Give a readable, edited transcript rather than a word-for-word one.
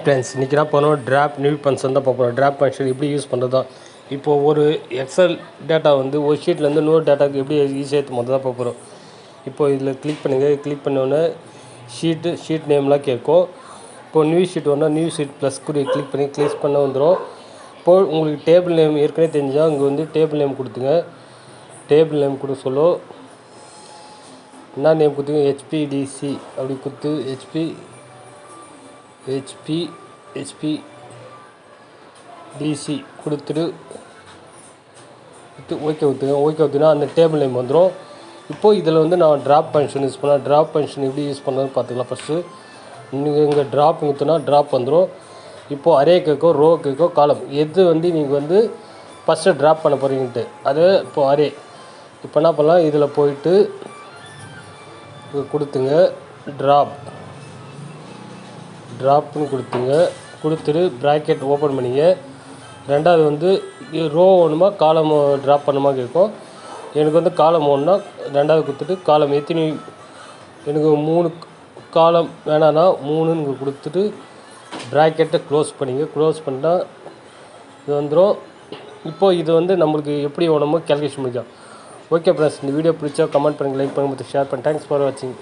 Friends இன்றைக்கி என்ன பண்ணுவோம் ட்ராப் நியூ ஃபங்க்ஷன் தான் பார்ப்போம். ட்ராப் ஃபங்க்ஷன் எப்படி யூஸ் பண்ணுறது தான். இப்போது ஒரு எக்ஸல் டேட்டா வந்து ஒரு ஷீட்லேருந்து இன்னொரு டேட்டாவுக்கு எப்படி ஈஸியாக ஏற்ற மாதிரி தான் பார்க்குறோம். இப்போது இதில் கிளிக் பண்ணுங்கள். கிளிக் பண்ணோன்னே ஷீட் நேம்லாம் கேட்கும். இப்போது நியூ ஷீட் வேணால் நியூ ஷீட் ப்ளஸ் கூட கிளிக் பண்ண வந்துடும். இப்போது உங்களுக்கு டேபிள் நேம் ஏற்கனவே தெரிஞ்சால் இங்கே வந்து டேபிள் நேம் கொடுத்துங்க. டேபிள் நேம் கொடுக்க சொல்ல என்ன நேம் கொடுத்துங்க, ஹெச்பிடிசி அப்படி கொடுத்து ஹெச்பிடிசி கொடுத்துட்டு ஓகே ஊற்றுனா அந்த டேபிள் நேம் வந்துடும். இப்போது இதில் வந்து நான் ட்ராப் ஃபங்க்ஷன் யூஸ் பண்ணேன். ட்ராப் ஃபங்க்ஷன் எப்படி யூஸ் பண்ணணும்னு பார்த்துக்கலாம். ஃபஸ்ட்டு நீங்கள் இங்கே ட்ராப் ஊற்றுனா ட்ராப் வந்துடும். இப்போது அரே கேட்கும், ரோ கேட்கும், காலம் எது வந்து நீங்கள் வந்து ஃபஸ்ட்டு ட்ராப் பண்ண போகிறீங்கன்ட்டு அது இப்போது அரே. இப்போ என்ன பண்ணலாம், இதில் போயிட்டு கொடுத்துங்க ட்ராப்னு கொடுத்துட்டு ப்ராக்கெட் ஓப்பன் பண்ணிங்க. ரெண்டாவது வந்து ரோ வேணுமா காலம் ட்ராப் பண்ணுமா கேட்கும். எனக்கு வந்து காலம் வேணும்னா ரெண்டாவது கொடுத்துட்டு காலம் எத்தனை எனக்கு 3 காலம் வேணான்னா 3ன்னு கொடுத்துட்டு ப்ராக்கெட்டை க்ளோஸ் பண்ணிங்க. க்ளோஸ் பண்ணால் இது வந்துடும். இப்போது இது வந்து நம்மளுக்கு எப்படி வேணுமோ கேல்குலேஷன் பண்ணிக்கலாம். ஓகே ஃப்ரெண்ட்ஸ், இந்த வீடியோ பிடிச்சா கமெண்ட் பண்ணுங்கள், லைக் பண்ணுங்கள், ஷேர் பண்ணுங்கள். தேங்க்ஸ் ஃபார் வாட்சிங்.